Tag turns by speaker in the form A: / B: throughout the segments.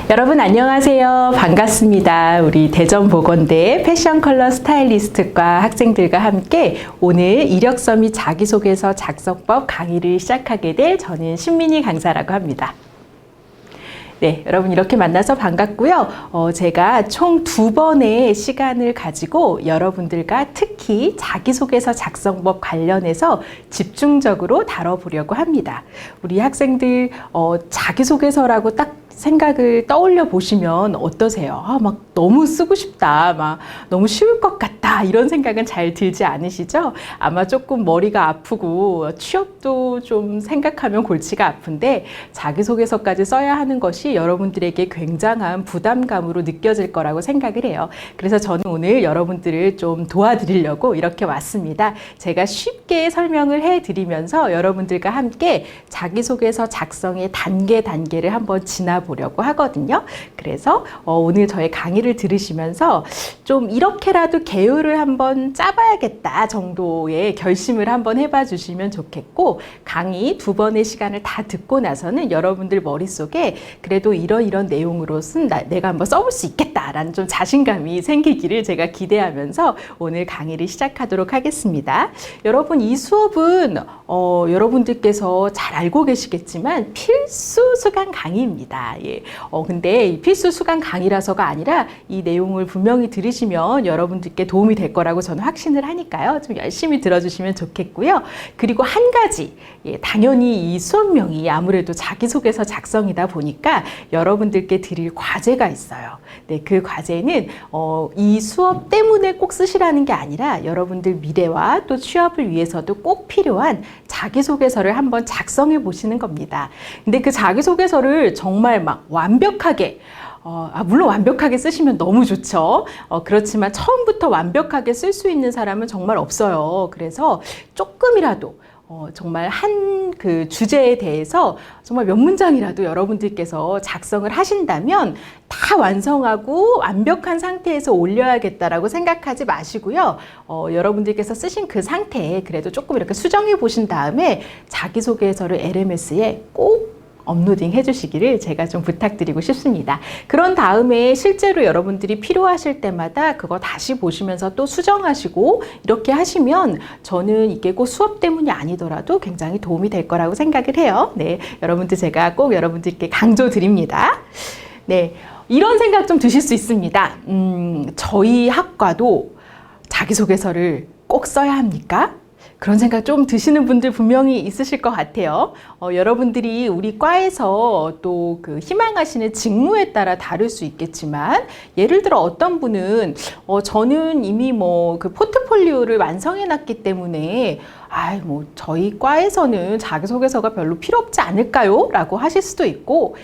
A: 여러분 안녕하세요. 반갑습니다. 우리 대전보건대 패션 컬러 스타일리스트과 학생들과 함께 오늘 이력서 및 자기소개서 작성법 강의를 시작하게 될 저는 신민희 강사라고 합니다. 네, 여러분 이렇게 만나서 반갑고요. 제가 총 2번의 시간을 가지고 여러분들과 특히 자기소개서 작성법 관련해서 집중적으로 다뤄보려고 합니다. 우리 학생들 자기소개서라고 딱 생각을 떠올려 보시면 어떠세요? 막 너무 쓰고 싶다, 막 너무 쉬울 것 같다 이런 생각은 잘 들지 않으시죠? 아마 조금 머리가 아프고 취업도 좀 생각하면 골치가 아픈데 자기소개서까지 써야 하는 것이 여러분들에게 굉장한 부담감으로 느껴질 거라고 생각을 해요. 그래서 저는 오늘 여러분들을 좀 도와드리려고 이렇게 왔습니다. 제가 쉽게 설명을 해드리면서 여러분들과 함께 자기소개서 작성의 단계를 한번 지나보려고 하거든요. 그래서 오늘 저의 강의를 들으시면서 좀 이렇게라도 계율을 한번 짜봐야겠다 정도의 결심을 한번 해봐 주시면 좋겠고, 강의 2번의 시간을 다 듣고 나서는 여러분들 머릿속에 그래도 이런 내용으로는 내가 한번 써볼 수 있겠다라는 좀 자신감이 생기기를 제가 기대하면서 오늘 강의를 시작하도록 하겠습니다. 여러분 이 수업은 여러분들께서 잘 알고 계시겠지만 필수 수강 강의입니다. 예. 근데 필수 수강 강의라서가 아니라 이 내용을 분명히 들으시면 여러분들께 도움이 될 거라고 저는 확신을 하니까요. 좀 열심히 들어주시면 좋겠고요. 그리고 한 가지, 당연히 이 수업명이 아무래도 자기소개서 작성이다 보니까 여러분들께 드릴 과제가 있어요. 네, 그 과제는 이 수업 때문에 꼭 쓰시라는 게 아니라 여러분들 미래와 또 취업을 위해서도 꼭 필요한 자기소개서를 한번 작성해 보시는 겁니다. 근데 그 자기소개서를 정말 막 완벽하게 물론 완벽하게 쓰시면 너무 좋죠. 그렇지만 처음부터 완벽하게 쓸 수 있는 사람은 정말 없어요. 그래서 조금이라도 정말 한 그 주제에 대해서 정말 몇 문장이라도 여러분들께서 작성을 하신다면 다 완성하고 완벽한 상태에서 올려야겠다라고 생각하지 마시고요. 여러분들께서 쓰신 그 상태에 그래도 조금 이렇게 수정해 보신 다음에 자기소개서를 LMS에 꼭 업로딩 해주시기를 제가 좀 부탁드리고 싶습니다. 그런 다음에 실제로 여러분들이 필요하실 때마다 그거 다시 보시면서 또 수정하시고 이렇게 하시면 저는 이게 꼭 수업 때문이 아니더라도 굉장히 도움이 될 거라고 생각을 해요. 네, 여러분들 제가 꼭 여러분들께 강조드립니다. 네, 이런 생각 좀 드실 수 있습니다. 저희 학과도 자기소개서를 꼭 써야 합니까? 그런 생각 좀 드시는 분들 분명히 있으실 것 같아요. 여러분들이 우리 과에서 또 그 희망하시는 직무에 따라 다를 수 있겠지만, 예를 들어 어떤 분은 저는 이미 뭐 그 포트폴리오를 완성해 놨기 때문에 저희 과에서는 자기소개서가 별로 필요 없지 않을까요? 라고 하실 수도 있고,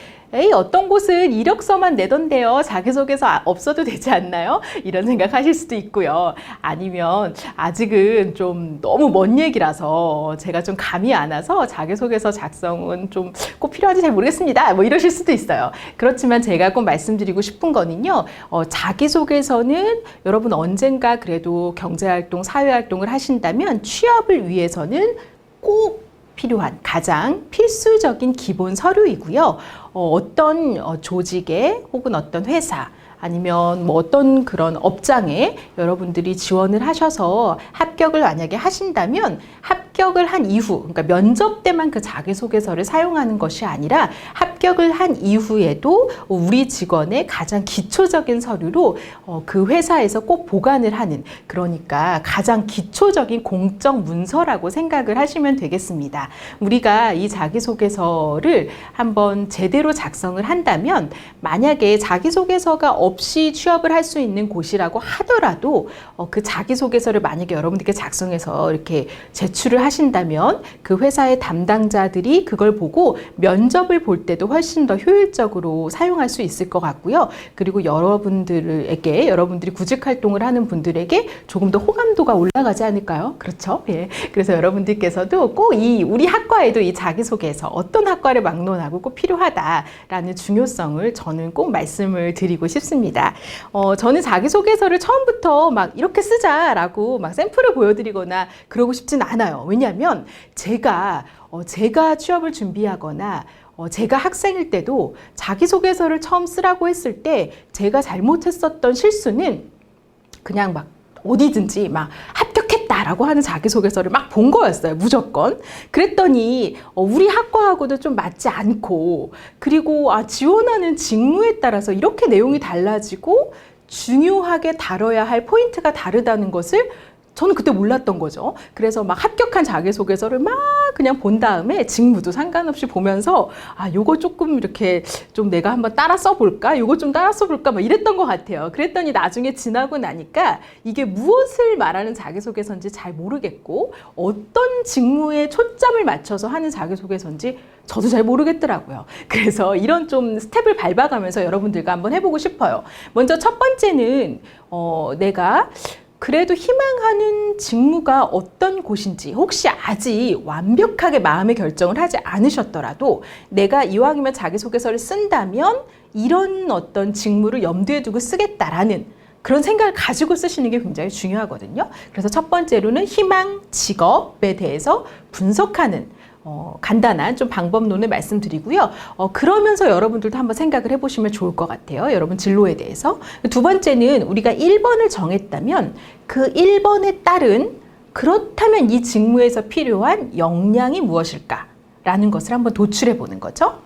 A: 어떤 곳은 이력서만 내던데요. 자기소개서 없어도 되지 않나요? 이런 생각하실 수도 있고요. 아니면 아직은 좀 너무 먼 얘기라서 제가 좀 감이 안 와서 자기소개서 작성은 좀 꼭 필요한지 잘 모르겠습니다. 뭐 이러실 수도 있어요. 그렇지만 제가 꼭 말씀드리고 싶은 거는요. 자기소개서는 여러분 언젠가 그래도 경제활동, 사회활동을 하신다면 취업을 위해서는 꼭 필요한 가장 필수적인 기본 서류이고요. 어떤 조직에 혹은 어떤 회사 아니면 뭐 어떤 그런 업장에 여러분들이 지원을 하셔서 합격을 만약에 하신다면 합격을 한 이후, 그러니까 면접 때만 그 자기소개서를 사용하는 것이 아니라 합격을 한 이후에도 우리 직원의 가장 기초적인 서류로 그 회사에서 꼭 보관을 하는, 그러니까 가장 기초적인 공적 문서라고 생각을 하시면 되겠습니다. 우리가 이 자기소개서를 한번 제대로 작성을 한다면 만약에 자기소개서가 없이 취업을 할 수 있는 곳이라고 하더라도 그 자기소개서를 만약에 여러분들께 작성해서 이렇게 제출을 하신다면 그 회사의 담당자들이 그걸 보고 면접을 볼 때도 훨씬 더 효율적으로 사용할 수 있을 것 같고요. 그리고 여러분들이 구직 활동을 하는 분들에게 조금 더 호감도가 올라가지 않을까요? 그렇죠? 예. 그래서 여러분들께서도 꼭 우리 학과에도 이 자기소개서 어떤 학과를 막론하고 꼭 필요하다라는 중요성을 저는 꼭 말씀을 드리고 싶습니다. 저는 자기소개서를 처음부터 막 이렇게 쓰자라고 막 샘플을 보여드리거나 그러고 싶진 않아요. 왜냐하면 제가 취업을 준비하거나 제가 학생일 때도 자기소개서를 처음 쓰라고 했을 때 제가 잘못했었던 실수는 그냥 막 어디든지 막 합격했다라고 하는 자기소개서를 막 본 거였어요. 무조건. 그랬더니 우리 학과하고도 좀 맞지 않고, 그리고 지원하는 직무에 따라서 이렇게 내용이 달라지고 중요하게 다뤄야 할 포인트가 다르다는 것을 저는 그때 몰랐던 거죠. 그래서 막 합격한 자기소개서를 막 그냥 본 다음에 직무도 상관없이 보면서 요거 조금 이렇게 좀 내가 한번 따라 써볼까? 요거 좀 따라 써볼까? 막 이랬던 것 같아요. 그랬더니 나중에 지나고 나니까 이게 무엇을 말하는 자기소개서인지 잘 모르겠고 어떤 직무에 초점을 맞춰서 하는 자기소개서인지 저도 잘 모르겠더라고요. 그래서 이런 좀 스텝을 밟아가면서 여러분들과 한번 해보고 싶어요. 먼저 첫 번째는 내가 그래도 희망하는 직무가 어떤 곳인지, 혹시 아직 완벽하게 마음의 결정을 하지 않으셨더라도 내가 이왕이면 자기소개서를 쓴다면 이런 어떤 직무를 염두에 두고 쓰겠다라는 그런 생각을 가지고 쓰시는 게 굉장히 중요하거든요. 그래서 첫 번째로는 희망 직업에 대해서 분석하는 간단한 좀 방법론을 말씀드리고요. 그러면서 여러분들도 한번 생각을 해보시면 좋을 것 같아요. 여러분 진로에 대해서. 두 번째는 우리가 1번을 정했다면 그 1번에 따른 그렇다면 이 직무에서 필요한 역량이 무엇일까라는 것을 한번 도출해 보는 거죠.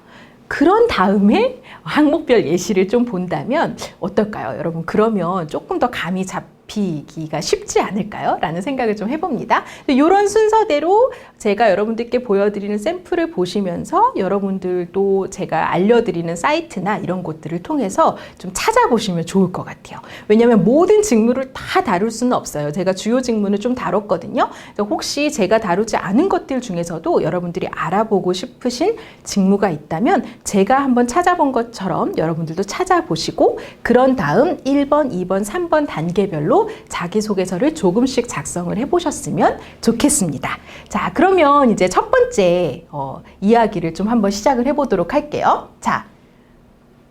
A: 그런 다음에 항목별 예시를 좀 본다면 어떨까요? 여러분, 그러면 조금 더 감이 잡히기가 쉽지 않을까요? 라는 생각을 좀 해봅니다. 이런 순서대로 제가 여러분들께 보여드리는 샘플을 보시면서 여러분들도 제가 알려드리는 사이트나 이런 곳들을 통해서 좀 찾아보시면 좋을 것 같아요. 왜냐하면 모든 직무를 다 다룰 수는 없어요. 제가 주요 직무는 좀 다뤘거든요. 혹시 제가 다루지 않은 것들 중에서도 여러분들이 알아보고 싶으신 직무가 있다면 제가 한번 찾아본 것처럼 여러분들도 찾아보시고 그런 다음 1번, 2번, 3번 단계별로 자기소개서를 조금씩 작성을 해보셨으면 좋겠습니다. 자, 그러면 이제 첫 번째 이야기를 좀 한번 시작을 해보도록 할게요. 자,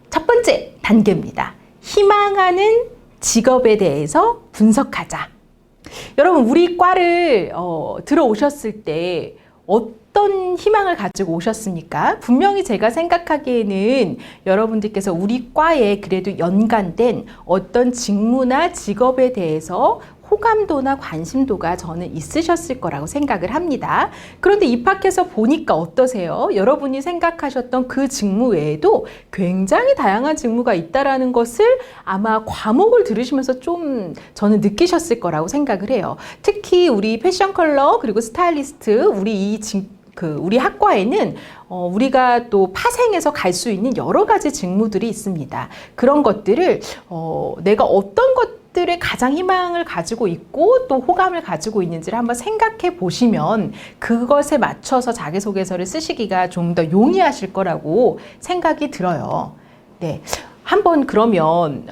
A: 첫 번째 단계입니다. 희망하는 직업에 대해서 분석하자. 여러분, 우리 과를 들어오셨을 때 어떤 희망을 가지고 오셨습니까? 분명히 제가 생각하기에는 여러분들께서 우리 과에 그래도 연관된 어떤 직무나 직업에 대해서 호감도나 관심도가 저는 있으셨을 거라고 생각을 합니다. 그런데 입학해서 보니까 어떠세요? 여러분이 생각하셨던 그 직무 외에도 굉장히 다양한 직무가 있다라는 것을 아마 과목을 들으시면서 좀 저는 느끼셨을 거라고 생각을 해요. 특히 우리 패션 컬러 그리고 스타일리스트 우리 학과에는 우리가 또 파생해서 갈 수 있는 여러 가지 직무들이 있습니다. 그런 것들을 내가 어떤 것들에 가장 희망을 가지고 있고 또 호감을 가지고 있는지를 한번 생각해 보시면 그것에 맞춰서 자기소개서를 쓰시기가 좀 더 용이하실 거라고 생각이 들어요. 네, 한번 그러면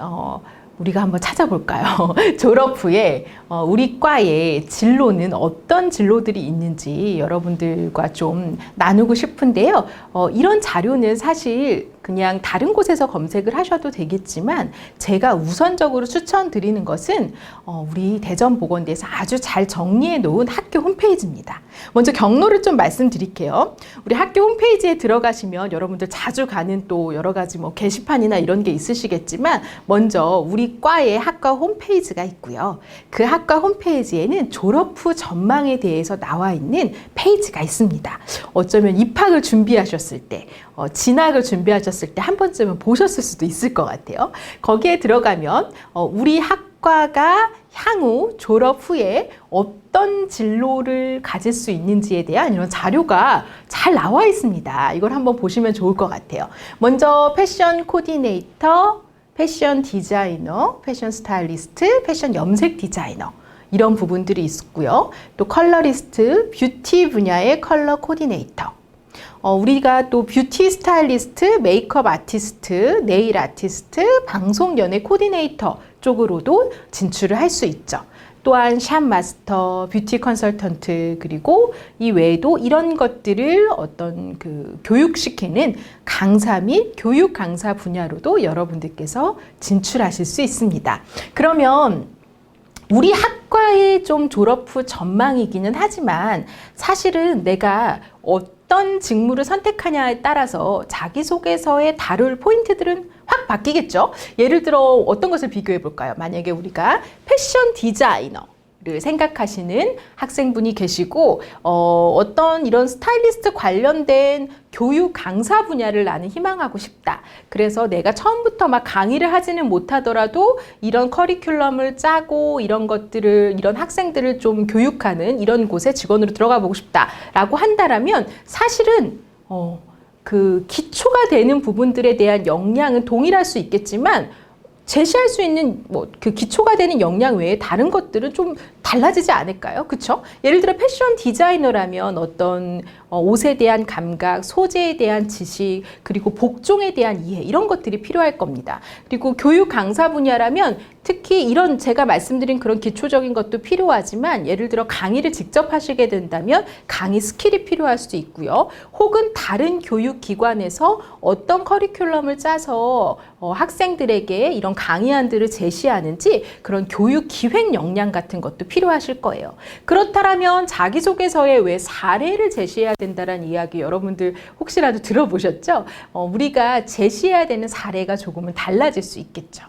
A: 우리가 한번 찾아볼까요? 졸업 후에 우리 과의 진로는 어떤 진로들이 있는지 여러분들과 좀 나누고 싶은데요. 이런 자료는 사실 그냥 다른 곳에서 검색을 하셔도 되겠지만 제가 우선적으로 추천드리는 것은 우리 대전보건대에서 아주 잘 정리해 놓은 학교 홈페이지입니다. 먼저 경로를 좀 말씀드릴게요. 우리 학교 홈페이지에 들어가시면 여러분들 자주 가는 또 여러 가지 게시판이나 이런 게 있으시겠지만 먼저 우리 과의 학과 홈페이지가 있고요. 그 학과 홈페이지에는 졸업 후 전망에 대해서 나와 있는 페이지가 있습니다. 어쩌면 입학을 준비하셨을 때, 진학을 준비하셨을 때 한 번쯤은 보셨을 수도 있을 것 같아요. 거기에 들어가면 우리 학과가 향후 졸업 후에 어떤 진로를 가질 수 있는지에 대한 이런 자료가 잘 나와 있습니다. 이걸 한번 보시면 좋을 것 같아요. 먼저 패션 코디네이터, 패션 디자이너, 패션 스타일리스트, 패션 염색 디자이너 이런 부분들이 있고요. 또 컬러리스트, 뷰티 분야의 컬러 코디네이터, 우리가 또 뷰티 스타일리스트, 메이크업 아티스트, 네일 아티스트, 방송 연예 코디네이터 쪽으로도 진출을 할 수 있죠. 또한 샵 마스터, 뷰티 컨설턴트, 그리고 이 외에도 이런 것들을 어떤 교육시키는 강사 및 교육 강사 분야로도 여러분들께서 진출하실 수 있습니다. 그러면 우리 학과의 좀 졸업 후 전망이기는 하지만 사실은 내가 어떤 어떤 직무를 선택하냐에 따라서 자기소개서에 다룰 포인트들은 확 바뀌겠죠. 예를 들어 어떤 것을 비교해 볼까요? 만약에 우리가 패션 디자이너를 생각하시는 학생분이 계시고 어떤 이런 스타일리스트 관련된 교육 강사 분야를 나는 희망하고 싶다. 그래서 내가 처음부터 막 강의를 하지는 못하더라도 이런 커리큘럼을 짜고 이런 것들을, 이런 학생들을 좀 교육하는 이런 곳에 직원으로 들어가 보고 싶다라고 한다라면 사실은 그 기초가 되는 부분들에 대한 역량은 동일할 수 있겠지만 제시할 수 있는 그 기초가 되는 역량 외에 다른 것들은 좀 달라지지 않을까요? 그쵸? 예를 들어 패션 디자이너라면 어떤 옷에 대한 감각, 소재에 대한 지식, 그리고 복종에 대한 이해, 이런 것들이 필요할 겁니다. 그리고 교육 강사 분야라면 특히 이런 제가 말씀드린 그런 기초적인 것도 필요하지만 예를 들어 강의를 직접 하시게 된다면 강의 스킬이 필요할 수도 있고요. 혹은 다른 교육기관에서 어떤 커리큘럼을 짜서 학생들에게 이런 강의안들을 제시하는지 그런 교육 기획 역량 같은 것도 필요하실 거예요. 그렇다면 자기소개서에 왜 사례를 제시해야 된다는 이야기 여러분들 혹시라도 들어보셨죠? 우리가 제시해야 되는 사례가 조금은 달라질 수 있겠죠.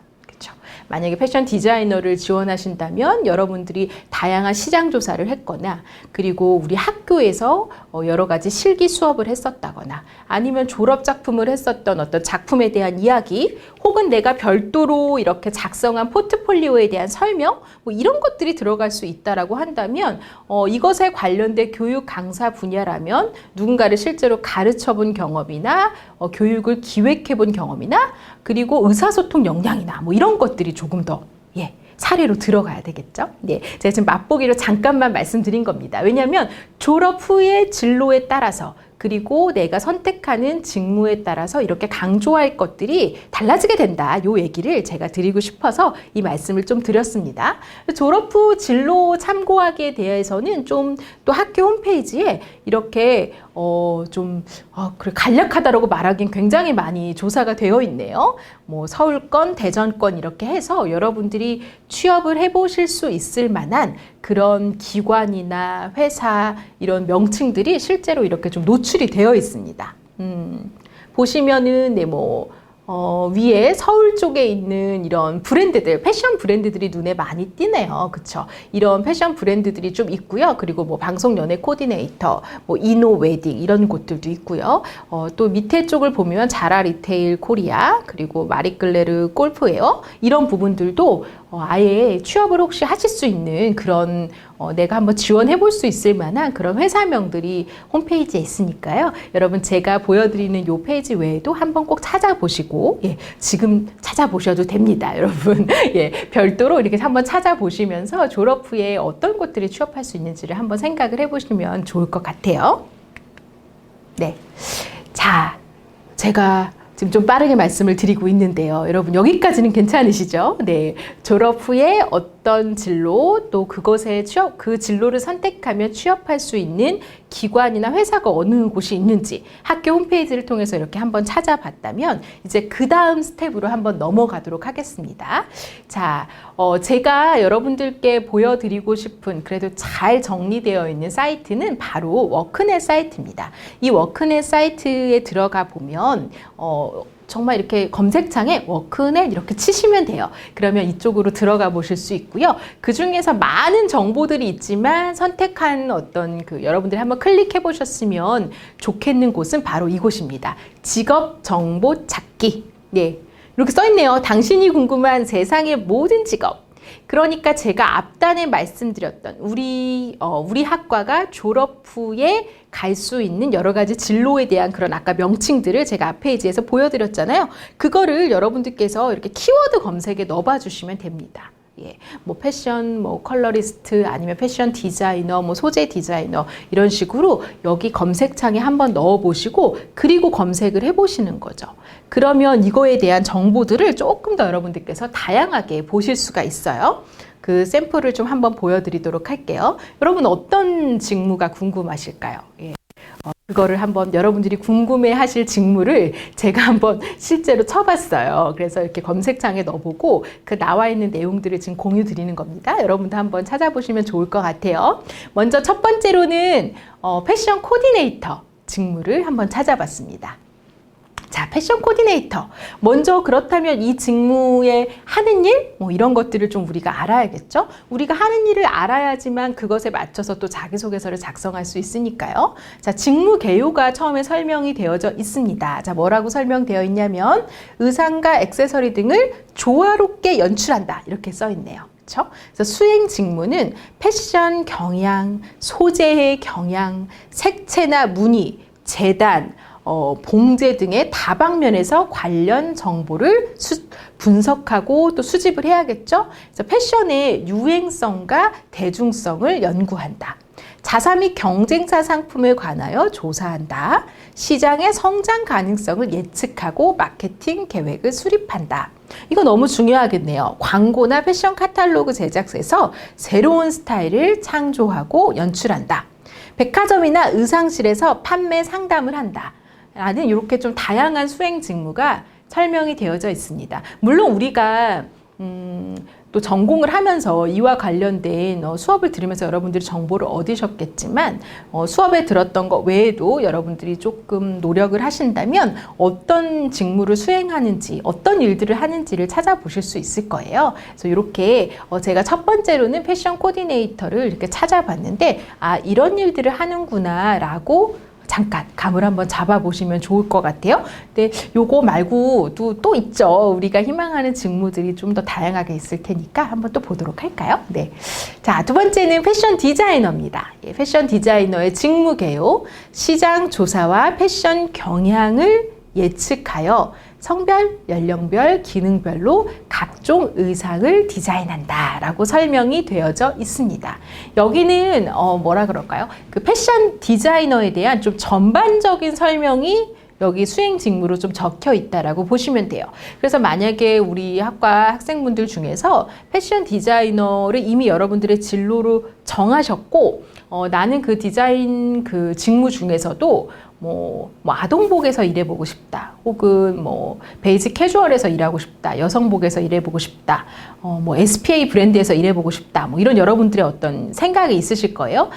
A: 만약에 패션 디자이너를 지원하신다면 여러분들이 다양한 시장 조사를 했거나 그리고 우리 학교에서 여러 가지 실기 수업을 했었다거나 아니면 졸업 작품을 했었던 어떤 작품에 대한 이야기 혹은 내가 별도로 이렇게 작성한 포트폴리오에 대한 설명 이런 것들이 들어갈 수 있다라고 한다면 이것에 관련된 교육 강사 분야라면 누군가를 실제로 가르쳐 본 경험이나 교육을 기획해 본 경험이나 그리고 의사소통 역량이나 이런 것들이 조금 더 사례로 들어가야 되겠죠. 제가 지금 맛보기로 잠깐만 말씀드린 겁니다. 왜냐하면 졸업 후의 진로에 따라서 그리고 내가 선택하는 직무에 따라서 이렇게 강조할 것들이 달라지게 된다. 요 얘기를 제가 드리고 싶어서 이 말씀을 좀 드렸습니다. 졸업 후 진로 참고하기에 대해서는 좀 또 학교 홈페이지에 이렇게 그래 간략하다라고 말하기엔 굉장히 많이 조사가 되어 있네요. 서울권, 대전권 이렇게 해서 여러분들이 취업을 해보실 수 있을 만한 그런 기관이나 회사 이런 명칭들이 실제로 이렇게 좀 노출이 되어 있습니다. 보시면은 위에 서울 쪽에 있는 이런 브랜드들, 패션 브랜드들이 눈에 많이 띄네요. 그쵸? 이런 패션 브랜드들이 좀 있고요. 그리고 방송 연예 코디네이터, 이노 웨딩 이런 곳들도 있고요. 또 밑에 쪽을 보면 자라 리테일 코리아, 그리고 마리끌레르 골프웨어 이런 부분들도 아예 취업을 혹시 하실 수 있는 그런 내가 한번 지원해 볼 수 있을 만한 그런 회사명들이 홈페이지에 있으니까요. 여러분 제가 보여드리는 요 페이지 외에도 한번 꼭 찾아보시고 지금 찾아보셔도 됩니다. 여러분 별도로 이렇게 한번 찾아보시면서 졸업 후에 어떤 곳들이 취업할 수 있는지를 한번 생각을 해보시면 좋을 것 같아요. 자, 제가 지금 좀 빠르게 말씀을 드리고 있는데요. 여러분 여기까지는 괜찮으시죠? 졸업 후에 어떤 진로 또 그것에 그 진로를 선택하면 취업할 수 있는 기관이나 회사가 어느 곳이 있는지 학교 홈페이지를 통해서 이렇게 한번 찾아봤다면 이제 그 다음 스텝으로 한번 넘어가도록 하겠습니다. 자, 제가 여러분들께 보여드리고 싶은 그래도 잘 정리되어 있는 사이트는 바로 워크넷 사이트입니다. 이 워크넷 사이트에 들어가 보면 정말 이렇게 검색창에 워크넷 이렇게 치시면 돼요. 그러면 이쪽으로 들어가 보실 수 있고요. 그 중에서 많은 정보들이 있지만 선택한 어떤 여러분들이 한번 클릭해 보셨으면 좋겠는 곳은 바로 이곳입니다. 직업 정보 찾기. 이렇게 써 있네요. 당신이 궁금한 세상의 모든 직업. 그러니까 제가 앞단에 말씀드렸던 우리 학과가 졸업 후에 갈 수 있는 여러 가지 진로에 대한 그런 아까 명칭들을 제가 앞 페이지에서 보여드렸잖아요. 그거를 여러분들께서 이렇게 키워드 검색에 넣어봐 주시면 됩니다. 패션, 컬러리스트, 아니면 패션 디자이너, 소재 디자이너 이런 식으로 여기 검색창에 한번 넣어보시고 그리고 검색을 해보시는 거죠. 그러면 이거에 대한 정보들을 조금 더 여러분들께서 다양하게 보실 수가 있어요. 그 샘플을 좀 한번 보여드리도록 할게요. 여러분 어떤 직무가 궁금하실까요? 그거를 한번 여러분들이 궁금해 하실 직무를 제가 한번 실제로 쳐봤어요. 그래서 이렇게 검색창에 넣어보고 그 나와 있는 내용들을 지금 공유 드리는 겁니다. 여러분도 한번 찾아보시면 좋을 것 같아요. 먼저 첫 번째로는 패션 코디네이터. 직무를 한번 찾아봤습니다. 자, 패션 코디네이터. 먼저 그렇다면 이 직무에 하는 일, 뭐 이런 것들을 좀 우리가 알아야겠죠? 우리가 하는 일을 알아야지만 그것에 맞춰서 또 자기소개서를 작성할 수 있으니까요. 자, 직무 개요가 처음에 설명이 되어져 있습니다. 자, 뭐라고 설명되어 있냐면 의상과 액세서리 등을 조화롭게 연출한다. 이렇게 써 있네요. 그렇죠? 그래서 수행 직무는 패션 경향, 소재의 경향, 색채나 무늬, 재단, 봉제 등의 다방면에서 관련 정보를 분석하고 또 수집을 해야겠죠. 그래서 패션의 유행성과 대중성을 연구한다. 자사 및 경쟁사 상품에 관하여 조사한다. 시장의 성장 가능성을 예측하고 마케팅 계획을 수립한다. 이거 너무 중요하겠네요. 광고나 패션 카탈로그 제작에서 새로운 스타일을 창조하고 연출한다. 백화점이나 의상실에서 판매 상담을 한다. 라는 이렇게 좀 다양한 수행 직무가 설명이 되어져 있습니다. 물론 우리가 또 전공을 하면서 이와 관련된 수업을 들으면서 여러분들이 정보를 얻으셨겠지만 수업에 들었던 것 외에도 여러분들이 조금 노력을 하신다면 어떤 직무를 수행하는지 어떤 일들을 하는지를 찾아보실 수 있을 거예요. 그래서 이렇게 제가 첫 번째로는 패션 코디네이터를 이렇게 찾아봤는데 아 이런 일들을 하는구나 라고 잠깐 감을 한번 잡아보시면 좋을 것 같아요. 근데 요거 말고도 또 있죠. 우리가 희망하는 직무들이 좀 더 다양하게 있을 테니까 한번 또 보도록 할까요? 네. 자, 두 번째는 패션 디자이너입니다. 예, 패션 디자이너의 직무 개요. 시장 조사와 패션 경향을 예측하여 성별, 연령별, 기능별로 각종 의상을 디자인한다 라고 설명이 되어져 있습니다. 여기는 뭐라 그럴까요? 그 패션 디자이너에 대한 좀 전반적인 설명이 여기 수행 직무로 좀 적혀 있다라고 보시면 돼요. 그래서 만약에 우리 학과 학생분들 중에서 패션 디자이너를 이미 여러분들의 진로로 정하셨고 나는 그 디자인 그 직무 중에서도 뭐 아동복에서 일해보고 싶다. 혹은 뭐 베이직 캐주얼에서 일하고 싶다. 여성복에서 일해보고 싶다. 뭐 SPA 브랜드에서 일해보고 싶다. 뭐 이런 여러분들의 어떤 생각이 있으실 거예요.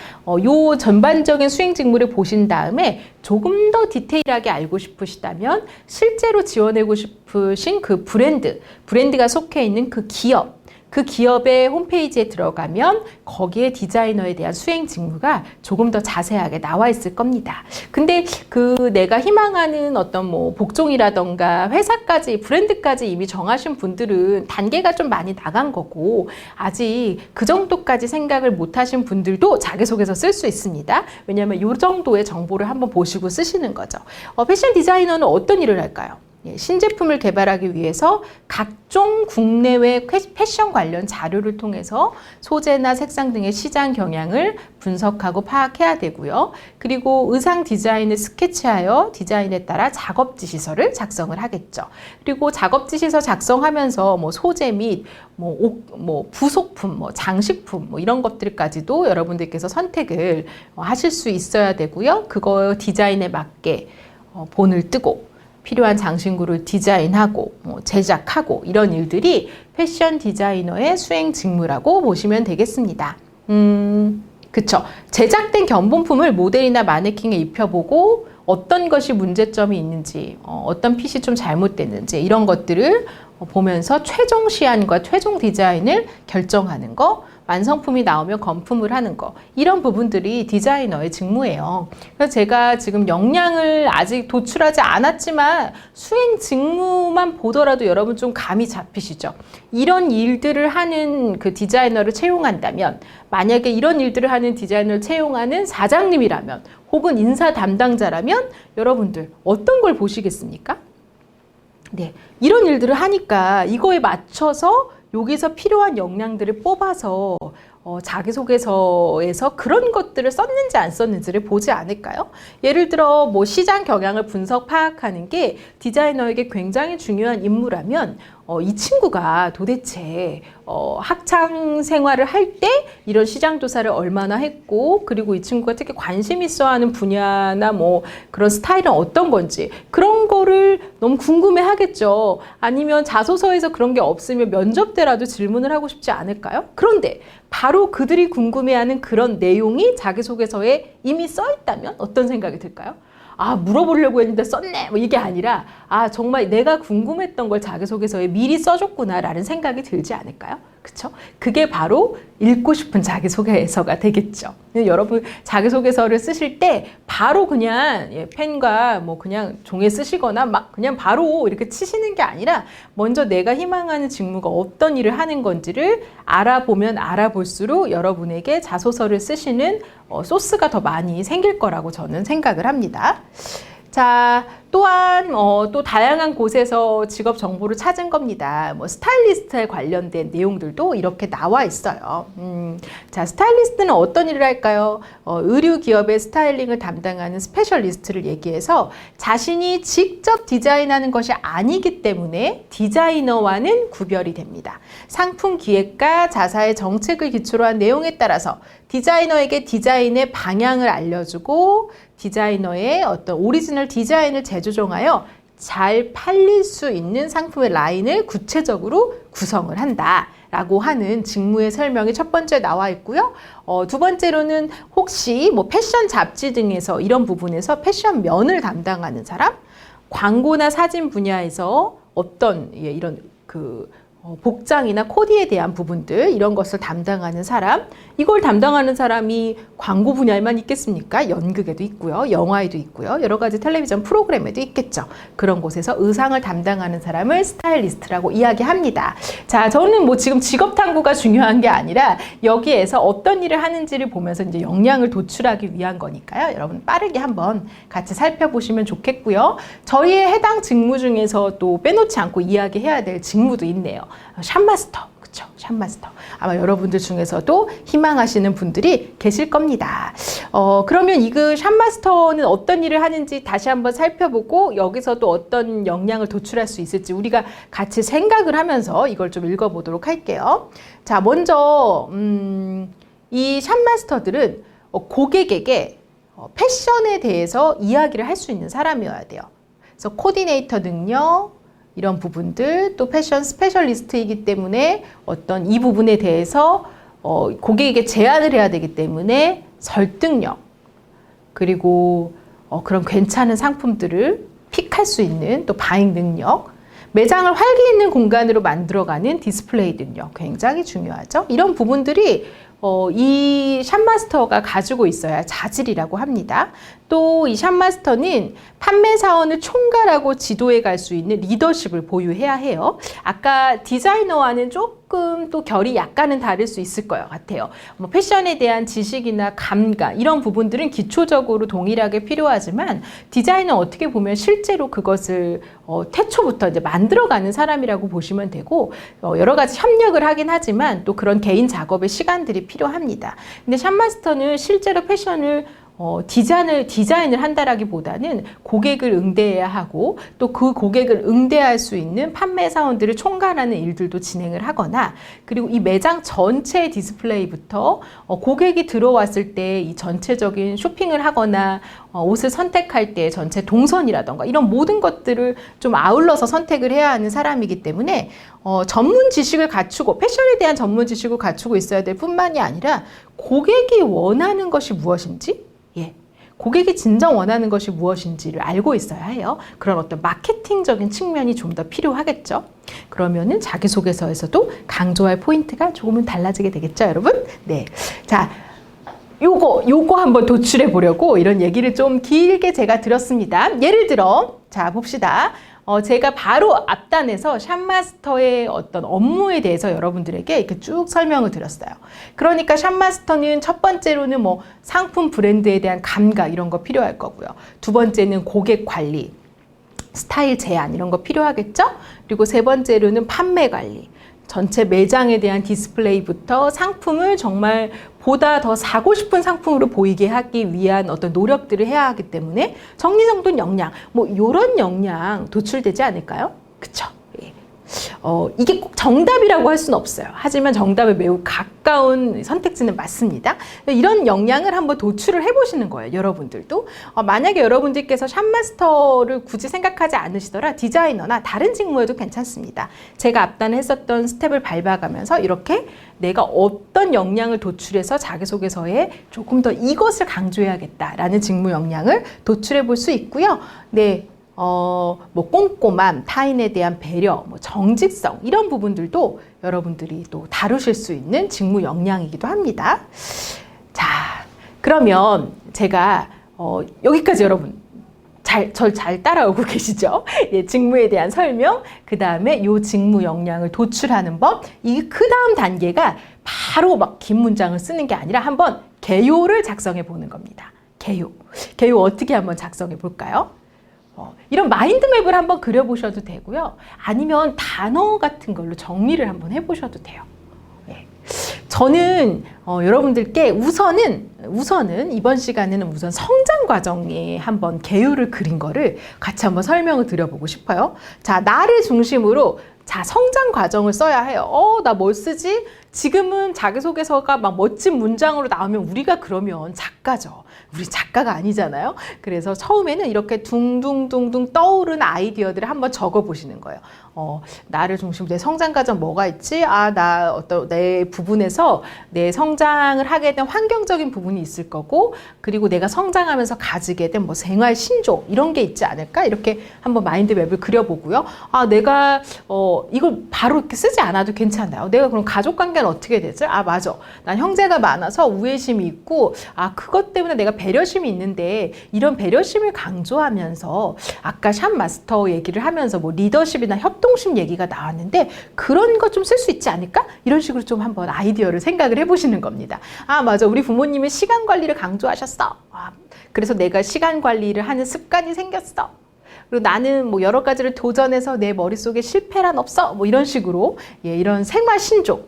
A: 요 전반적인 수행 직무를 보신 다음에 조금 더 디테일하게 알고 싶으시다면 실제로 지원하고 싶으신 그 브랜드가 속해 있는 그 기업의 홈페이지에 들어가면 거기에 디자이너에 대한 수행 직무가 조금 더 자세하게 나와 있을 겁니다. 근데 그 내가 희망하는 어떤 뭐 복종이라던가 회사까지 브랜드까지 이미 정하신 분들은 단계가 좀 많이 나간 거고 아직 그 정도까지 생각을 못 하신 분들도 자기소개서 쓸 수 있습니다. 왜냐하면 이 정도의 정보를 한번 보시고 쓰시는 거죠. 패션 디자이너는 어떤 일을 할까요? 신제품을 개발하기 위해서 각종 국내외 패션 관련 자료를 통해서 소재나 색상 등의 시장 경향을 분석하고 파악해야 되고요. 그리고 의상 디자인을 스케치하여 디자인에 따라 작업 지시서를 작성을 하겠죠. 그리고 작업 지시서 작성하면서 뭐 소재 및 뭐 부속품, 뭐 장식품, 뭐 이런 것들까지도 여러분들께서 선택을 하실 수 있어야 되고요. 그거 디자인에 맞게 본을 뜨고 필요한 장신구를 디자인하고 제작하고 이런 일들이 패션 디자이너의 수행 직무라고 보시면 되겠습니다. 그쵸. 제작된 견본품을 모델이나 마네킹에 입혀보고 어떤 것이 문제점이 있는지, 어떤 핏이 좀 잘못됐는지 이런 것들을 보면서 최종 시안과 최종 디자인을 결정하는 거, 완성품이 나오면 건품을 하는 거, 이런 부분들이 디자이너의 직무예요. 그래서 제가 지금 역량을 아직 도출하지 않았지만 수행 직무만 보더라도 여러분 좀 감이 잡히시죠? 이런 일들을 하는 그 디자이너를 채용한다면, 만약에 이런 일들을 하는 디자이너를 채용하는 사장님이라면 혹은 인사 담당자라면 여러분들 어떤 걸 보시겠습니까? 네, 이런 일들을 하니까 이거에 맞춰서 여기서 필요한 역량들을 뽑아서 자기소개서에서 그런 것들을 썼는지 안 썼는지를 보지 않을까요? 예를 들어 뭐 시장 경향을 분석 파악하는 게 디자이너에게 굉장히 중요한 임무라면 이 친구가 도대체 학창 생활을 할 때 이런 시장 조사를 얼마나 했고, 그리고 이 친구가 특히 관심 있어 하는 분야나 뭐 그런 스타일은 어떤 건지 그런 거를 너무 궁금해 하겠죠. 아니면 자소서에서 그런 게 없으면 면접 때라도 질문을 하고 싶지 않을까요? 그런데 바로 그들이 궁금해하는 그런 내용이 자기소개서에 이미 써 있다면 어떤 생각이 들까요? 물어보려고 했는데 썼네. 뭐 이게 아니라, 정말 내가 궁금했던 걸 자기소개서에 미리 써줬구나라는 생각이 들지 않을까요? 그쵸? 그게 바로 읽고 싶은 자기소개서가 되겠죠. 여러분, 자기소개서를 쓰실 때 바로 그냥 펜과 뭐 그냥 종이에 쓰시거나 막 그냥 바로 이렇게 치시는 게 아니라 먼저 내가 희망하는 직무가 어떤 일을 하는 건지를 알아보면 알아볼수록 여러분에게 자소서를 쓰시는 소스가 더 많이 생길 거라고 저는 생각을 합니다. 자, 또한 또 다양한 곳에서 직업 정보를 찾은 겁니다. 뭐 스타일리스트에 관련된 내용들도 이렇게 나와 있어요. 자, 스타일리스트는 어떤 일을 할까요? 의류 기업의 스타일링을 담당하는 스페셜리스트를 얘기해서 자신이 직접 디자인하는 것이 아니기 때문에 디자이너와는 구별이 됩니다. 상품 기획과 자사의 정책을 기초로 한 내용에 따라서 디자이너에게 디자인의 방향을 알려주고 디자이너의 어떤 오리지널 디자인을 재조정하여 잘 팔릴 수 있는 상품의 라인을 구체적으로 구성을 한다라고 하는 직무의 설명이 첫 번째 나와 있고요. 두 번째로는 혹시 뭐 패션 잡지 등에서 이런 부분에서 패션 면을 담당하는 사람, 광고나 사진 분야에서 어떤 이런 복장이나 코디에 대한 부분들 이런 것을 담당하는 사람, 이걸 담당하는 사람이 광고 분야에만 있겠습니까? 연극에도 있고요, 영화에도 있고요, 여러 가지 텔레비전 프로그램에도 있겠죠. 그런 곳에서 의상을 담당하는 사람을 스타일리스트라고 이야기합니다. 자, 저는 뭐 지금 직업 탐구가 중요한 게 아니라 여기에서 어떤 일을 하는지를 보면서 이제 역량을 도출하기 위한 거니까요. 여러분 빠르게 한번 같이 살펴보시면 좋겠고요. 저희의 해당 직무 중에서 또 빼놓지 않고 이야기해야 될 직무도 있네요. 샵마스터, 그쵸? 샵마스터. 아마 여러분들 중에서도 희망하시는 분들이 계실 겁니다. 그러면 이 샵마스터는 어떤 일을 하는지 다시 한번 살펴보고 여기서 또 어떤 역량을 도출할 수 있을지 우리가 같이 생각을 하면서 이걸 좀 읽어보도록 할게요. 자, 먼저 이 샵마스터들은 고객에게 패션에 대해서 이야기를 할 수 있는 사람이어야 돼요. 그래서 코디네이터 능력, 이런 부분들, 또 패션 스페셜리스트이기 때문에 어떤 이 부분에 대해서 고객에게 제안을 해야 되기 때문에 설득력, 그리고 그런 괜찮은 상품들을 픽할 수 있는 또 바잉 능력, 매장을 활기 있는 공간으로 만들어가는 디스플레이 능력 굉장히 중요하죠. 이런 부분들이 이 샵마스터가 가지고 있어야 자질이라고 합니다. 또 이 샵마스터는 판매 사원을 총괄하고 지도해 갈 수 있는 리더십을 보유해야 해요. 아까 디자이너와는 조금 또 결이 약간은 다를 수 있을 것 같아요. 뭐 패션에 대한 지식이나 감각 이런 부분들은 기초적으로 동일하게 필요하지만 디자이너 어떻게 보면 실제로 그것을 태초부터 이제 만들어가는 사람이라고 보시면 되고 여러 가지 협력을 하긴 하지만 또 그런 개인 작업의 시간들이 필요합니다. 근데 샵마스터는 실제로 패션을 디자인을 한다라기보다는 고객을 응대해야 하고 또 그 고객을 응대할 수 있는 판매 사원들을 총괄하는 일들도 진행을 하거나 그리고 이 매장 전체 디스플레이부터 고객이 들어왔을 때 이 전체적인 쇼핑을 하거나 옷을 선택할 때 전체 동선이라던가 이런 모든 것들을 좀 아울러서 선택을 해야 하는 사람이기 때문에 전문 지식을 갖추고 패션에 대한 전문 지식을 갖추고 있어야 될 뿐만이 아니라 고객이 원하는 것이 무엇인지 고객이 진정 원하는 것이 무엇인지를 알고 있어야 해요. 그런 어떤 마케팅적인 측면이 좀 더 필요하겠죠. 그러면은 자기소개서에서도 강조할 포인트가 조금은 달라지게 되겠죠, 여러분? 네. 자, 요거 한번 도출해 보려고 이런 얘기를 좀 길게 제가 들었습니다. 예를 들어, 자, 봅시다. 제가 바로 앞단에서 샵마스터의 어떤 업무에 대해서 여러분들에게 이렇게 쭉 설명을 드렸어요. 그러니까 샵마스터는 첫 번째로는 뭐 상품 브랜드에 대한 감각 이런 거 필요할 거고요. 두 번째는 고객 관리, 스타일 제안 이런 거 필요하겠죠? 그리고 세 번째로는 판매 관리. 전체 매장에 대한 디스플레이부터 상품을 정말 보다 더 사고 싶은 상품으로 보이게 하기 위한 어떤 노력들을 해야 하기 때문에 정리정돈 역량, 뭐 이런 역량 도출되지 않을까요? 그쵸? 예. 이게 꼭 정답이라고 할 수는 없어요. 하지만 정답에 매우 가까운 선택지는 맞습니다. 이런 역량을 한번 도출을 해보시는 거예요. 여러분들도. 만약에 여러분들께서 샵마스터를 굳이 생각하지 않으시더라 디자이너나 다른 직무에도 괜찮습니다. 제가 앞단에 했었던 스텝을 밟아가면서 이렇게 내가 어떤 역량을 도출해서 자기소개서에 조금 더 이것을 강조해야겠다라는 직무 역량을 도출해 볼 수 있고요. 네. 뭐 꼼꼼함, 타인에 대한 배려, 뭐 정직성 이런 부분들도 여러분들이 또 다루실 수 있는 직무 역량이기도 합니다. 자, 그러면 제가 여기까지 여러분 절 잘 따라오고 계시죠? 예, 직무에 대한 설명, 그 다음에 요 직무 역량을 도출하는 법, 이 그 다음 단계가 바로 막 긴 문장을 쓰는 게 아니라 한번 개요를 작성해 보는 겁니다. 개요 어떻게 한번 작성해 볼까요? 이런 마인드맵을 한번 그려보셔도 되고요. 아니면 단어 같은 걸로 정리를 한번 해보셔도 돼요. 네. 저는 여러분들께 우선은 이번 시간에는 우선 성장 과정에 한번 개요를 그린 거를 같이 한번 설명을 드려보고 싶어요. 자, 나를 중심으로 자, 성장 과정을 써야 해요. 나 뭘 쓰지? 지금은 자기소개서가 막 멋진 문장으로 나오면 우리가 그러면 작가죠. 우리 작가가 아니잖아요. 그래서 처음에는 이렇게 둥둥둥둥 떠오르는 아이디어들을 한번 적어 보시는 거예요. 나를 중심으로 내 성장 과정 뭐가 있지? 나 어떤 내 부분에서 내 성장을 하게 된 환경적인 부분이 있을 거고, 그리고 내가 성장하면서 가지게 된 뭐 생활 신조 이런 게 있지 않을까? 이렇게 한번 마인드맵을 그려보고요. 내가 이걸 바로 이렇게 쓰지 않아도 괜찮아요. 내가 그럼 가족 관계는 어떻게 되지? 맞아. 난 형제가 많아서 우애심이 있고, 그것 때문에 내가 배려심이 있는데, 이런 배려심을 강조하면서 아까 샵마스터 얘기를 하면서 뭐 리더십이나 협동심 얘기가 나왔는데 그런 거 좀 쓸 수 있지 않을까? 이런 식으로 좀 한번 아이디어를 생각을 해보시는 겁니다. 맞아. 우리 부모님이 시간 관리를 강조하셨어. 그래서 내가 시간 관리를 하는 습관이 생겼어. 그리고 나는 뭐 여러 가지를 도전해서 내 머릿속에 실패란 없어. 뭐 이런 식으로 이런 생활 신조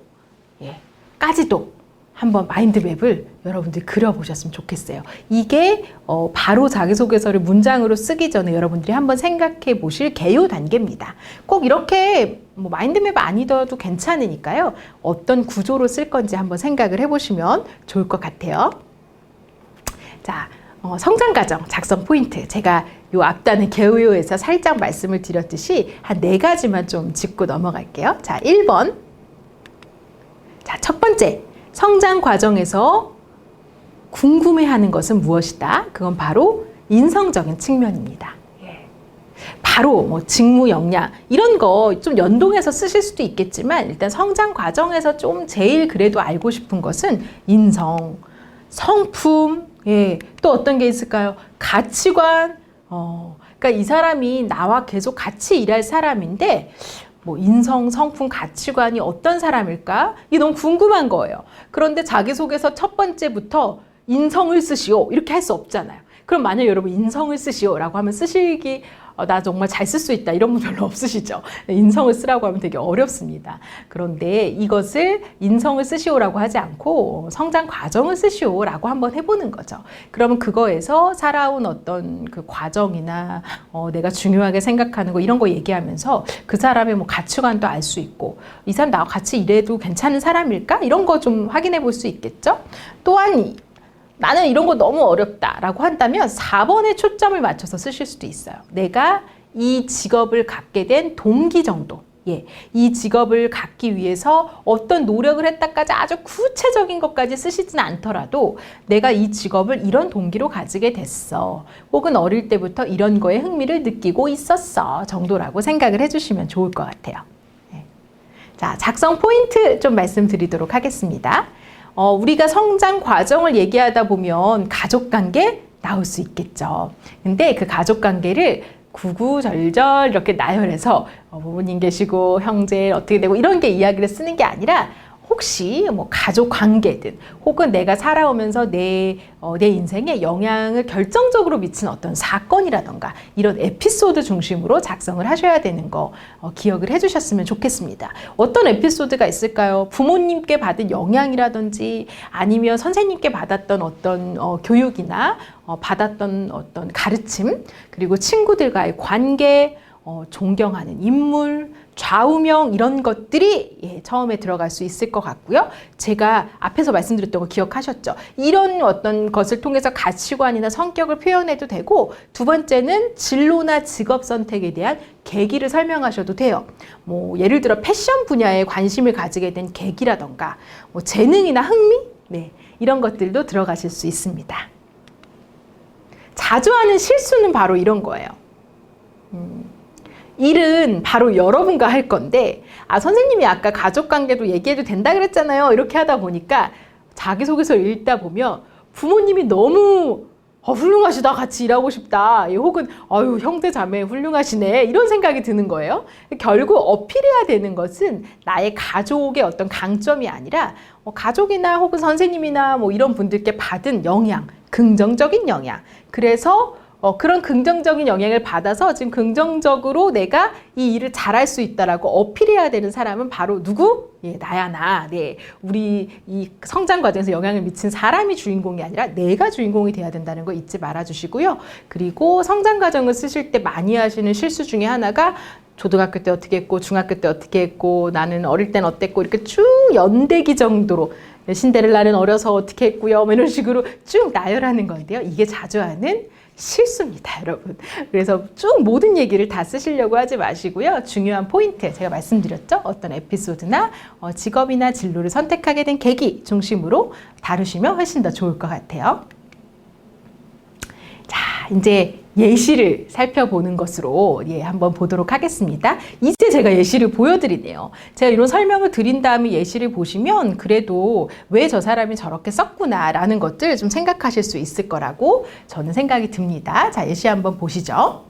A: 까지도 한번 마인드맵을 여러분들이 그려보셨으면 좋겠어요. 이게 바로 자기소개서를 문장으로 쓰기 전에 여러분들이 한번 생각해 보실 개요 단계입니다. 꼭 이렇게 뭐 마인드맵 아니더라도 괜찮으니까요. 어떤 구조로 쓸 건지 한번 생각을 해보시면 좋을 것 같아요. 자, 성장과정 작성 포인트. 제가 요 앞단의 개요에서 살짝 말씀을 드렸듯이 한 4가지만 좀 짚고 넘어갈게요. 자, 1번. 자, 첫 번째. 성장 과정에서 궁금해하는 것은 무엇이다? 그건 바로 인성적인 측면입니다. 바로 뭐 직무 역량 이런 거 좀 연동해서 쓰실 수도 있겠지만 일단 성장 과정에서 좀 제일 그래도 알고 싶은 것은 인성, 성품, 또 어떤 게 있을까요? 가치관. 그러니까 이 사람이 나와 계속 같이 일할 사람인데 뭐 인성, 성품, 가치관이 어떤 사람일까? 이게 너무 궁금한 거예요. 그런데 자기소개서 첫 번째부터 인성을 쓰시오 이렇게 할 수 없잖아요. 그럼 만약 여러분 인성을 쓰시오라고 하면 쓰시기 나 정말 잘 쓸 수 있다 이런 분 별로 없으시죠. 인성을 쓰라고 하면 되게 어렵습니다. 그런데 이것을 인성을 쓰시오라고 하지 않고 성장 과정을 쓰시오라고 한번 해보는 거죠. 그러면 그거에서 살아온 어떤 그 과정이나 내가 중요하게 생각하는 거 이런 거 얘기하면서 그 사람의 뭐 가치관도 알 수 있고 이 사람 나와 같이 일해도 괜찮은 사람일까? 이런 거 좀 확인해 볼 수 있겠죠. 또한 나는 이런 거 너무 어렵다라고 한다면 4번에 초점을 맞춰서 쓰실 수도 있어요. 내가 이 직업을 갖게 된 동기 정도. 이 직업을 갖기 위해서 어떤 노력을 했다까지 아주 구체적인 것까지 쓰시진 않더라도 내가 이 직업을 이런 동기로 가지게 됐어. 혹은 어릴 때부터 이런 거에 흥미를 느끼고 있었어. 정도라고 생각을 해주시면 좋을 것 같아요. 자, 작성 포인트 좀 말씀드리도록 하겠습니다. 우리가 성장 과정을 얘기하다 보면 가족관계 나올 수 있겠죠. 근데 그 가족관계를 구구절절 이렇게 나열해서 부모님 계시고 형제 어떻게 되고 이런 게 이야기를 쓰는 게 아니라 혹시 뭐 가족 관계든 혹은 내가 살아오면서 내 인생에 영향을 결정적으로 미친 어떤 사건이라던가 이런 에피소드 중심으로 작성을 하셔야 되는 거 기억을 해주셨으면 좋겠습니다. 어떤 에피소드가 있을까요? 부모님께 받은 영향이라든지 아니면 선생님께 받았던 어떤 교육이나 받았던 어떤 가르침 그리고 친구들과의 관계, 존경하는 인물, 좌우명 이런 것들이 처음에 들어갈 수 있을 것 같고요. 제가 앞에서 말씀드렸던 거 기억하셨죠? 이런 어떤 것을 통해서 가치관이나 성격을 표현해도 되고, 두 번째는 진로나 직업 선택에 대한 계기를 설명하셔도 돼요. 뭐 예를 들어 패션 분야에 관심을 가지게 된 계기라던가, 뭐 재능이나 흥미, 네, 이런 것들도 들어가실 수 있습니다. 자주 하는 실수는 바로 이런 거예요. 일은 바로 여러분과 할 건데, 선생님이 아까 가족관계도 얘기해도 된다 그랬잖아요. 이렇게 하다 보니까 자기소개서를 읽다 보면 부모님이 너무 훌륭하시다, 같이 일하고 싶다, 혹은 형제 자매 훌륭하시네, 이런 생각이 드는 거예요. 결국 어필해야 되는 것은 나의 가족의 어떤 강점이 아니라 가족이나 혹은 선생님이나 뭐 이런 분들께 받은 영향, 긍정적인 영향. 그래서 그런 긍정적인 영향을 받아서 지금 긍정적으로 내가 이 일을 잘할 수 있다라고 어필해야 되는 사람은 바로 누구? 나야, 나. 네. 우리 이 성장 과정에서 영향을 미친 사람이 주인공이 아니라 내가 주인공이 돼야 된다는 거 잊지 말아 주시고요. 그리고 성장 과정을 쓰실 때 많이 하시는 실수 중에 하나가 초등학교 때 어떻게 했고, 중학교 때 어떻게 했고, 나는 어릴 땐 어땠고, 이렇게 쭉 연대기 정도로, 신데렐라는 어려서 어떻게 했고요, 이런 식으로 쭉 나열하는 건데요. 이게 자주 하는 실수입니다, 여러분. 그래서 쭉 모든 얘기를 다 쓰시려고 하지 마시고요. 중요한 포인트, 제가 말씀드렸죠? 어떤 에피소드나 직업이나 진로를 선택하게 된 계기 중심으로 다루시면 훨씬 더 좋을 것 같아요. 자, 이제 예시를 살펴보는 것으로 한번 보도록 하겠습니다. 이제 제가 예시를 보여드리네요. 제가 이런 설명을 드린 다음에 예시를 보시면 그래도 왜 저 사람이 저렇게 썼구나라는 것들 좀 생각하실 수 있을 거라고 저는 생각이 듭니다. 자, 예시 한번 보시죠.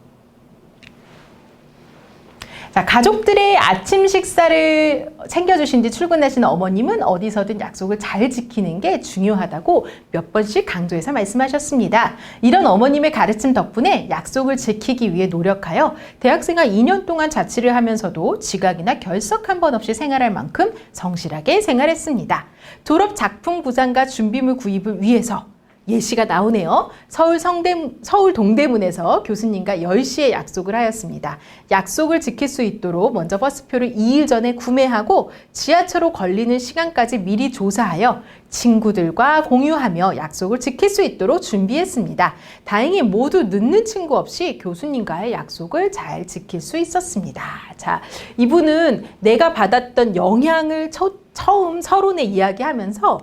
A: 자, 가족들의 아침 식사를 챙겨주신 뒤 출근하시는 어머님은 어디서든 약속을 잘 지키는 게 중요하다고 몇 번씩 강조해서 말씀하셨습니다. 이런 어머님의 가르침 덕분에 약속을 지키기 위해 노력하여 대학생활 2년 동안 자취를 하면서도 지각이나 결석 한 번 없이 생활할 만큼 성실하게 생활했습니다. 졸업 작품 부상과 준비물 구입을 위해서 예시가 나오네요. 서울 동대문에서 교수님과 10시에 약속을 하였습니다. 약속을 지킬 수 있도록 먼저 버스표를 2일 전에 구매하고 지하철로 걸리는 시간까지 미리 조사하여 친구들과 공유하며 약속을 지킬 수 있도록 준비했습니다. 다행히 모두 늦는 친구 없이 교수님과의 약속을 잘 지킬 수 있었습니다. 자, 이분은 내가 받았던 영향을 처음 서론에 이야기하면서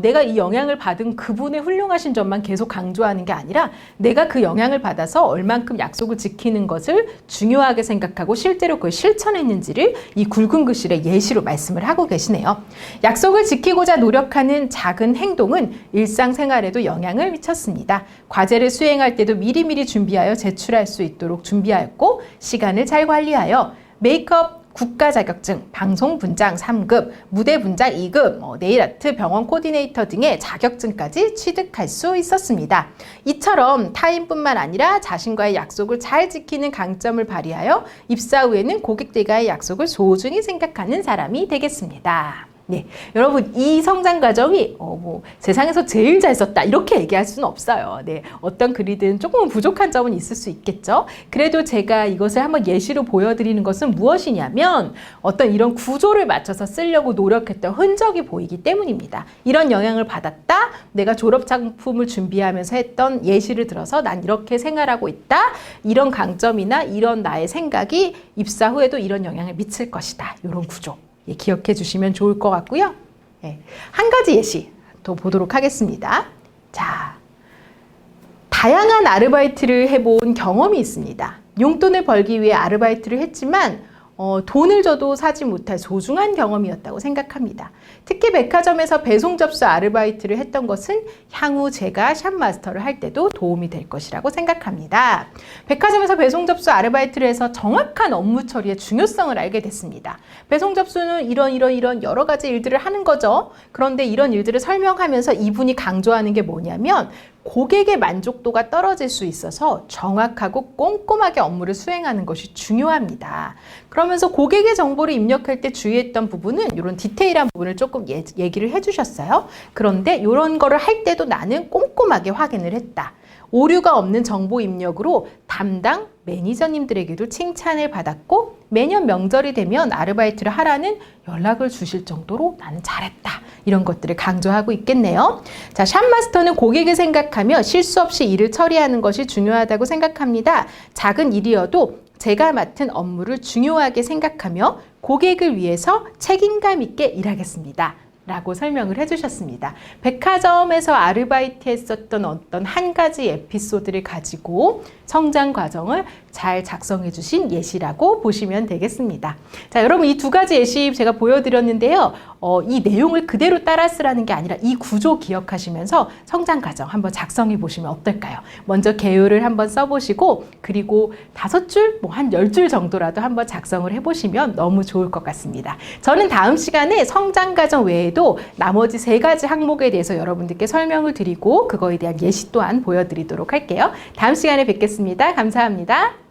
A: 내가 이 영향을 받은 그분의 훌륭하신 점만 계속 강조하는 게 아니라 내가 그 영향을 받아서 얼만큼 약속을 지키는 것을 중요하게 생각하고 실제로 그걸 실천했는지를 이 굵은 글씨의 예시로 말씀을 하고 계시네요. 약속을 지키고자 노력하는 작은 행동은 일상생활에도 영향을 미쳤습니다. 과제를 수행할 때도 미리미리 준비하여 제출할 수 있도록 준비하였고, 시간을 잘 관리하여 메이크업 국가 자격증, 방송 분장 3급, 무대 분장 2급, 네일 아트, 병원 코디네이터 등의 자격증까지 취득할 수 있었습니다. 이처럼 타인뿐만 아니라 자신과의 약속을 잘 지키는 강점을 발휘하여 입사 후에는 고객들과의 약속을 소중히 생각하는 사람이 되겠습니다. 네, 여러분, 이 성장 과정이 세상에서 제일 잘 썼다 이렇게 얘기할 수는 없어요. 네, 어떤 글이든 조금은 부족한 점은 있을 수 있겠죠. 그래도 제가 이것을 한번 예시로 보여드리는 것은 무엇이냐면 어떤 이런 구조를 맞춰서 쓰려고 노력했던 흔적이 보이기 때문입니다. 이런 영향을 받았다, 내가 졸업 작품을 준비하면서 했던 예시를 들어서 난 이렇게 생활하고 있다, 이런 강점이나 이런 나의 생각이 입사 후에도 이런 영향을 미칠 것이다, 이런 구조 기억해 주시면 좋을 것 같고요. 한 가지 예시 더 보도록 하겠습니다. 자, 다양한 아르바이트를 해본 경험이 있습니다. 용돈을 벌기 위해 아르바이트를 했지만 돈을 줘도 사지 못할 소중한 경험이었다고 생각합니다. 특히 백화점에서 배송 접수 아르바이트를 했던 것은 향후 제가 샵마스터를 할 때도 도움이 될 것이라고 생각합니다. 백화점에서 배송 접수 아르바이트를 해서 정확한 업무 처리의 중요성을 알게 됐습니다. 배송 접수는 이런 여러 가지 일들을 하는 거죠. 그런데 이런 일들을 설명하면서 이분이 강조하는 게 뭐냐면 고객의 만족도가 떨어질 수 있어서 정확하고 꼼꼼하게 업무를 수행하는 것이 중요합니다. 그러면서 고객의 정보를 입력할 때 주의했던 부분은 이런 디테일한 부분을 조금 얘기를 해주셨어요. 그런데 이런 거를 할 때도 나는 꼼꼼하게 확인을 했다. 오류가 없는 정보 입력으로 담당 매니저님들에게도 칭찬을 받았고 매년 명절이 되면 아르바이트를 하라는 연락을 주실 정도로 나는 잘했다. 이런 것들을 강조하고 있겠네요. 자, 샵마스터는 고객을 생각하며 실수 없이 일을 처리하는 것이 중요하다고 생각합니다. 작은 일이어도 제가 맡은 업무를 중요하게 생각하며 고객을 위해서 책임감 있게 일하겠습니다. 라고 설명을 해주셨습니다. 백화점에서 아르바이트 했었던 어떤 한 가지 에피소드를 가지고 성장 과정을 잘 작성해 주신 예시라고 보시면 되겠습니다. 자, 여러분 이 두 가지 예시 제가 보여드렸는데요. 이 내용을 그대로 따라 쓰라는 게 아니라 이 구조 기억하시면서 성장 과정 한번 작성해 보시면 어떨까요? 먼저 개요를 한번 써보시고 그리고 5줄, 뭐 한 10줄 정도라도 한번 작성을 해보시면 너무 좋을 것 같습니다. 저는 다음 시간에 성장 과정 외에도 나머지 3가지 항목에 대해서 여러분들께 설명을 드리고 그거에 대한 예시 또한 보여드리도록 할게요. 다음 시간에 뵙겠습니다. 감사합니다.